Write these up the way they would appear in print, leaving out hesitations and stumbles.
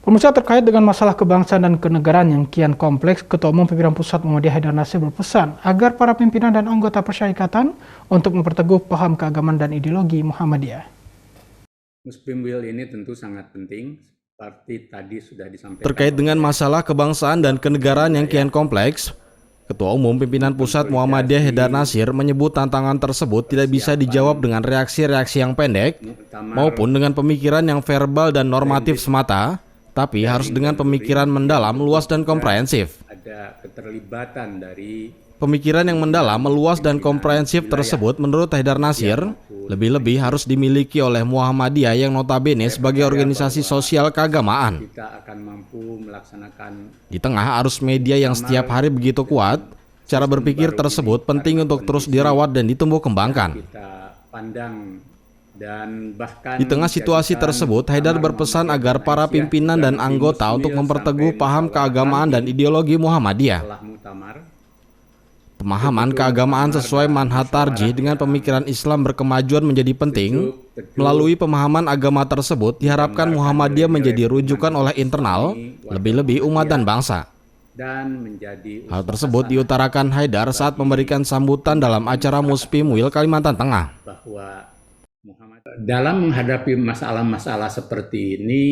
Pemirsa, terkait dengan masalah kebangsaan dan kenegaraan yang kian kompleks, Ketua Umum Pimpinan Pusat Muhammadiyah Haidar Nasir berpesan agar para pimpinan dan anggota persyarikatan untuk memperteguh paham keagamaan dan ideologi Muhammadiyah. Muslim Will ini tentu sangat penting, seperti tadi sudah disampaikan. Terkait dengan masalah kebangsaan dan kenegaraan yang kian kompleks, Ketua Umum Pimpinan Pusat Muhammadiyah Haidar Nasir menyebut tantangan tersebut tidak bisa dijawab dengan reaksi-reaksi yang pendek maupun dengan pemikiran yang verbal dan normatif semata, tapi harus dengan pemikiran mendalam, luas dan komprehensif. Ada keterlibatan dari Pemikiran yang mendalam, meluas dan komprehensif tersebut menurut Haidar Nasir lebih-lebih harus dimiliki oleh Muhammadiyah yang notabene sebagai organisasi sosial keagamaan. kita akan mampu melaksanakan Di tengah arus media yang setiap hari begitu kuat, cara berpikir tersebut penting untuk terus dirawat dan ditumbuh kembangkan. kita pandang dan bahkan Di tengah situasi tersebut, Haidar berpesan agar para pimpinan dan anggota untuk memperteguh paham keagamaan dan ideologi Muhammadiyah. setelah muktamar Pemahaman keagamaan sesuai manhaj tarjih dengan pemikiran Islam berkemajuan menjadi penting. Melalui pemahaman agama tersebut, diharapkan Muhammadiyah menjadi rujukan oleh internal, lebih-lebih umat dan bangsa. dan menjadi Hal tersebut diutarakan Haidar saat memberikan sambutan dalam acara Muspim Wil Kalimantan Tengah. bahwa dalam menghadapi masalah-masalah seperti ini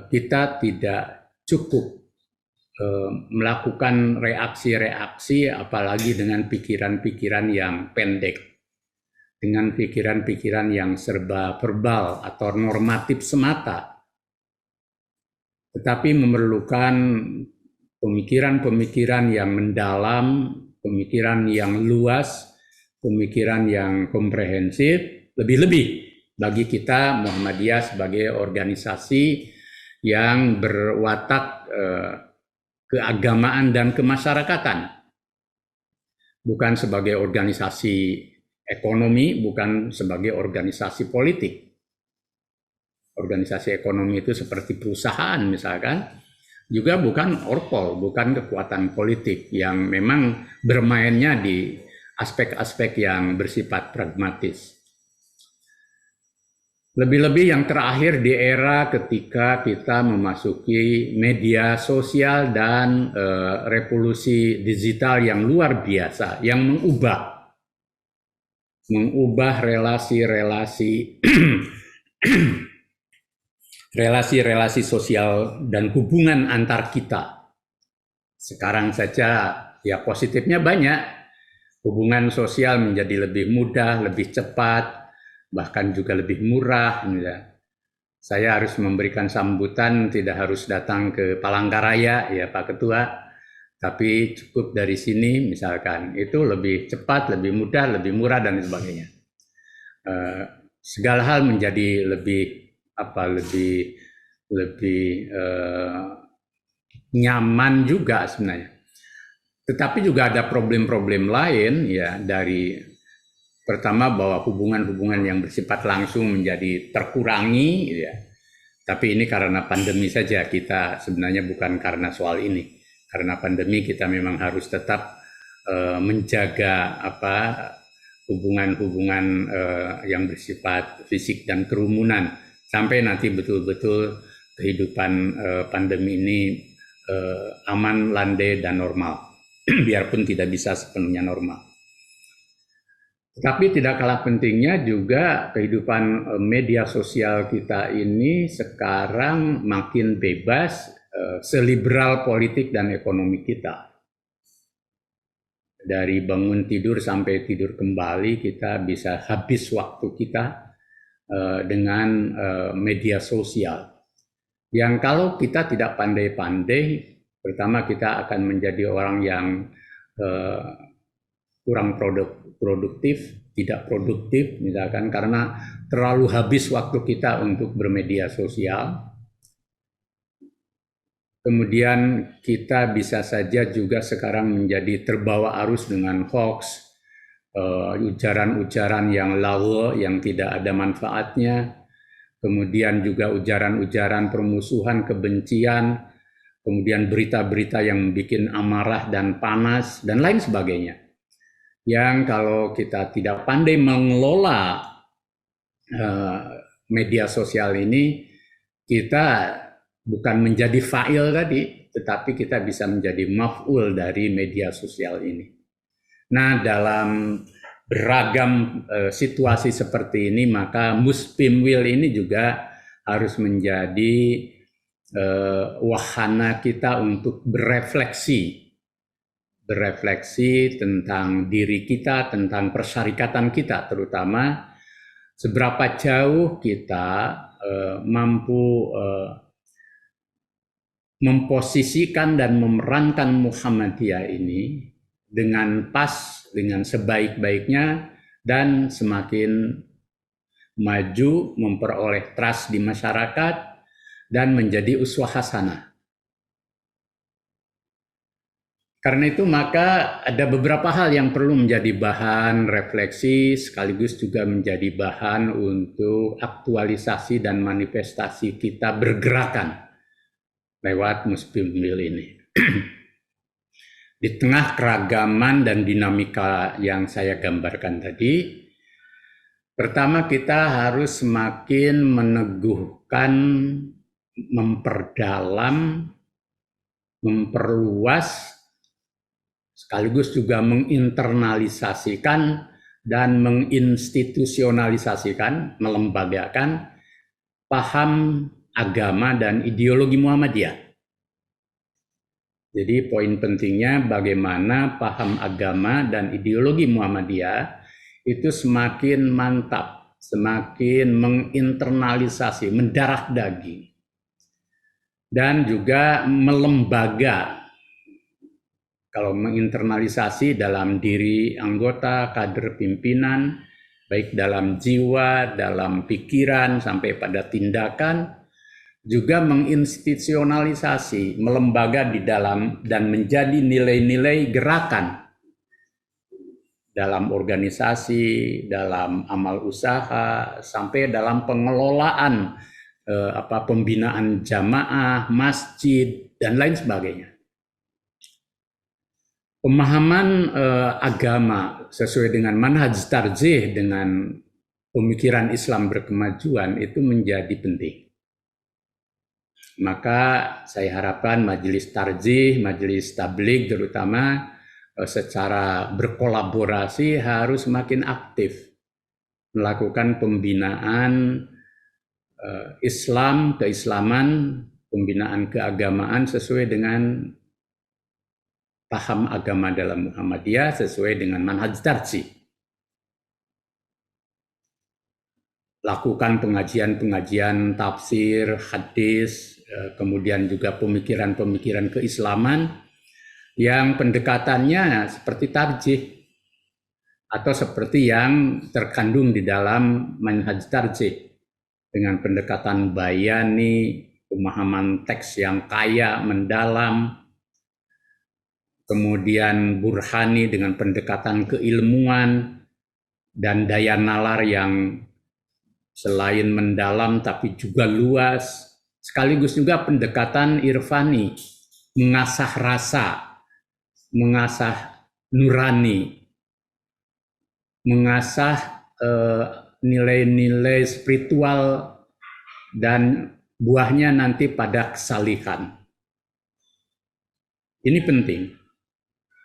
kita tidak cukup melakukan reaksi-reaksi apalagi dengan pikiran-pikiran yang pendek, dengan pikiran-pikiran yang serba verbal atau normatif semata, tetapi memerlukan pemikiran-pemikiran yang mendalam, pemikiran yang luas, pemikiran yang komprehensif, lebih-lebih bagi kita Muhammadiyah sebagai organisasi yang berwatak keagamaan dan kemasyarakatan, bukan sebagai organisasi ekonomi, bukan sebagai organisasi politik. Organisasi ekonomi itu seperti perusahaan misalkan, juga bukan orpol, bukan kekuatan politik yang memang bermainnya di aspek-aspek yang bersifat pragmatis. Lebih-lebih yang terakhir di era ketika kita memasuki media sosial dan revolusi digital yang luar biasa, yang mengubah relasi-relasi relasi-relasi sosial dan hubungan antar kita. Sekarang saja ya positifnya banyak, hubungan sosial menjadi lebih mudah, lebih cepat, bahkan juga lebih murah. Saya harus memberikan sambutan, tidak harus datang ke Palangkaraya ya Pak Ketua, tapi cukup dari sini misalkan, itu lebih cepat, lebih mudah, lebih murah dan sebagainya. Segala hal menjadi lebih nyaman juga sebenarnya. Tetapi juga ada problem-problem lain ya, dari pertama bahwa hubungan-hubungan yang bersifat langsung menjadi terkurangi ya. Tapi ini karena pandemi saja, kita sebenarnya bukan karena soal ini. Karena pandemi kita memang harus tetap menjaga hubungan-hubungan yang bersifat fisik dan kerumunan sampai nanti betul-betul kehidupan pandemi ini aman, landai dan normal. Biarpun tidak bisa sepenuhnya normal. Tapi tidak kalah pentingnya juga kehidupan media sosial kita ini sekarang makin bebas, seliberal politik dan ekonomi kita. Dari bangun tidur sampai tidur kembali kita bisa habis waktu kita dengan media sosial. Yang kalau kita tidak pandai-pandai, pertama kita akan menjadi orang yang kurang produktif, tidak produktif misalkan, karena terlalu habis waktu kita untuk bermedia sosial. Kemudian kita bisa saja juga sekarang menjadi terbawa arus dengan hoax, ujaran-ujaran yang lawa, yang tidak ada manfaatnya, kemudian juga ujaran-ujaran permusuhan, kebencian, kemudian berita-berita yang bikin amarah dan panas, dan lain sebagainya. Yang kalau kita tidak pandai mengelola media sosial ini, kita bukan menjadi fa'il tadi, tetapi kita bisa menjadi maf'ul dari media sosial ini. Nah, dalam beragam situasi seperti ini, maka Muspimwil ini juga harus menjadi wahana kita untuk berefleksi tentang diri kita, tentang persyarikatan kita, terutama seberapa jauh kita mampu memposisikan dan memerankan Muhammadiyah ini dengan pas, dengan sebaik-baiknya, dan semakin maju, memperoleh trust di masyarakat, dan menjadi uswah hasanah. Karena itu maka ada beberapa hal yang perlu menjadi bahan refleksi, sekaligus juga menjadi bahan untuk aktualisasi dan manifestasi kita bergerakan lewat Muspimwil ini. Di tengah keragaman dan dinamika yang saya gambarkan tadi, pertama kita harus semakin meneguhkan, memperdalam, memperluas, sekaligus juga menginternalisasikan dan menginstitusionalisasikan, melembagakan paham agama dan ideologi Muhammadiyah. Jadi poin pentingnya bagaimana paham agama dan ideologi Muhammadiyah itu semakin mantap, semakin menginternalisasi, mendarah daging, dan juga melembaga. Kalau menginternalisasi dalam diri anggota, kader pimpinan, baik dalam jiwa, dalam pikiran, sampai pada tindakan, juga menginstitusionalisasi, melembaga di dalam dan menjadi nilai-nilai gerakan dalam organisasi, dalam amal usaha, sampai dalam pengelolaan pembinaan jamaah, masjid, dan lain sebagainya. Pemahaman agama sesuai dengan manhaj tarjih, dengan pemikiran Islam berkemajuan itu menjadi penting. Maka saya harapkan majelis tarjih, majelis tabligh terutama secara berkolaborasi harus semakin aktif melakukan pembinaan Islam, keislaman, pembinaan keagamaan sesuai dengan paham agama dalam Muhammadiyah, sesuai dengan manhaj tarjih. Lakukan pengajian-pengajian tafsir, hadis, kemudian juga pemikiran-pemikiran keislaman yang pendekatannya seperti tarjih atau seperti yang terkandung di dalam manhaj tarjih dengan pendekatan bayani, pemahaman teks yang kaya, mendalam, kemudian burhani dengan pendekatan keilmuan dan daya nalar yang selain mendalam tapi juga luas, sekaligus juga pendekatan irfani, mengasah rasa, mengasah nurani, mengasah nilai-nilai spiritual, dan buahnya nanti pada kesalihan. Ini penting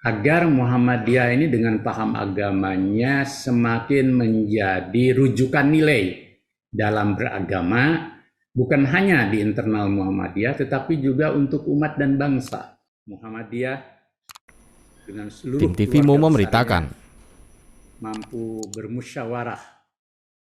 agar Muhammadiyah ini dengan paham agamanya semakin menjadi rujukan nilai dalam beragama, bukan hanya di internal Muhammadiyah, tetapi juga untuk umat dan bangsa. Muhammadiyah dengan seluruh Tim TV Mo memberitakan. mampu bermusyawarah